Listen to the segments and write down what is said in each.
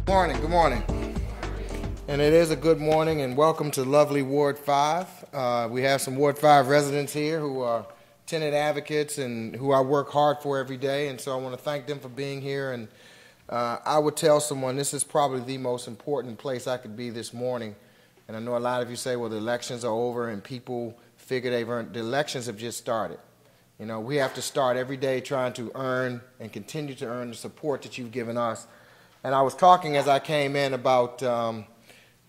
Good morning. And it is a good morning, and welcome to lovely Ward 5. We have some Ward 5 residents here who are tenant advocates and who I work hard for every day, and so I want to thank them for being here. And I would tell someone this is probably the most important place I could be this morning. And I know a lot of you say, well, the elections are over and people figure they've earned. The elections have just started. You know, we have to start every day trying to earn and continue to earn the support that you've given us. And I was talking as I came in about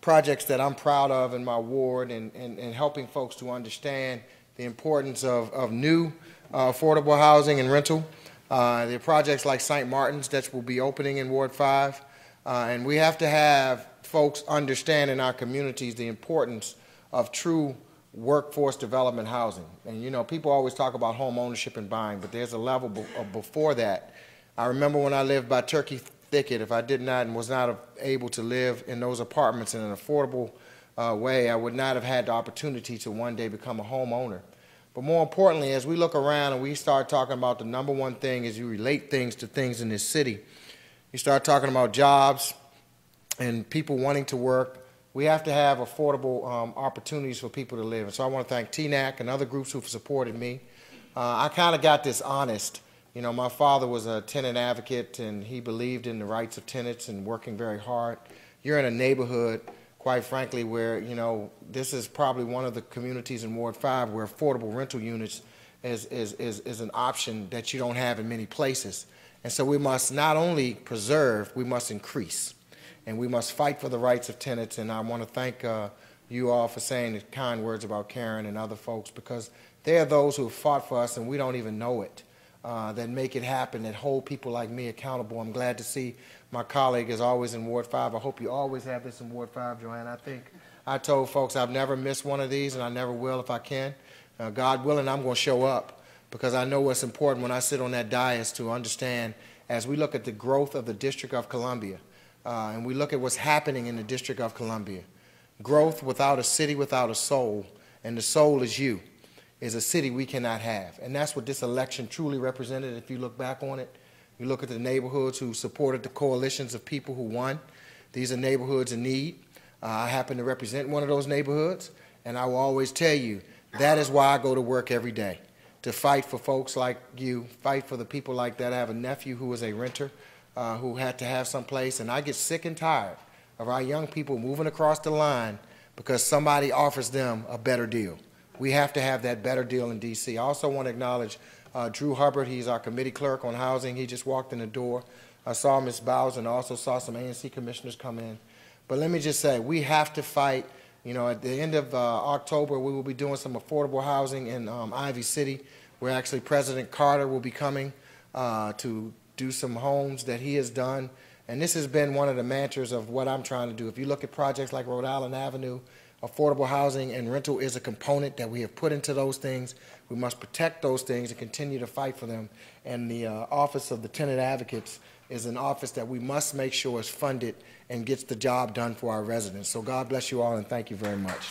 projects that I'm proud of in my ward and helping folks to understand the importance of new affordable housing and rental. There are projects like St. Martin's that will be opening in Ward 5. And we have to have folks understand in our communities the importance of true workforce development housing. And you know, people always talk about home ownership and buying, but there's a level before that. I remember when I lived by Turkey Thicket, if I did not and was not able to live in those apartments in an affordable way, I would not have had the opportunity to one day become a homeowner. But more importantly, as we look around and we start talking about the number one thing is you relate things to things in this city, you start talking about jobs and people wanting to work, we have to have affordable opportunities for people to live. And so I want to thank TNAC and other groups who have supported me. I kind of got this honest. You know, my father was a tenant advocate, and he believed in the rights of tenants and working very hard. You're in a neighborhood, quite frankly, where, you know, this is probably one of the communities in Ward 5 where affordable rental units is an option that you don't have in many places. And so we must not only preserve, we must increase. And we must fight for the rights of tenants. And I want to thank you all for saying the kind words about Karen and other folks, because they are those who have fought for us and we don't even know it. That make it happen, that hold people like me accountable. I'm glad to see my colleague is always in Ward 5. I hope you always have this in Ward 5, Joanne. I think I told folks I've never missed one of these, and I never will if I can. God willing, I'm going to show up, because I know what's important when I sit on that dais to understand as we look at the growth of the District of Columbia, and we look at what's happening in the District of Columbia. Growth without a city, without a soul, and the soul is you, is a city we cannot have. And that's what this election truly represented. If you look back on it, you look at the neighborhoods who supported the coalitions of people who won. These are neighborhoods in need. I happen to represent one of those neighborhoods, and I will always tell you that is why I go to work every day, to fight for folks like you, fight for the people like that. I have a nephew who is a renter who had to have some place, and I get sick and tired of our young people moving across the line because somebody offers them a better deal. We have to have that better deal in D.C. I also want to acknowledge Drew Hubbard. He's our committee clerk on housing. He just walked in the door. I saw Ms. Bowes and also saw some ANC commissioners come in. But let me just say, we have to fight. You know, at the end of October, we will be doing some affordable housing in Ivy City, where actually President Carter will be coming to do some homes that he has done. And this has been one of the mantras of what I'm trying to do. If you look at projects like Rhode Island Avenue, affordable housing and rental is a component that we have put into those things. We must protect those things and continue to fight for them. And the Office of the Tenant Advocates is an office that we must make sure is funded and gets the job done for our residents. So God bless you all, and thank you very much.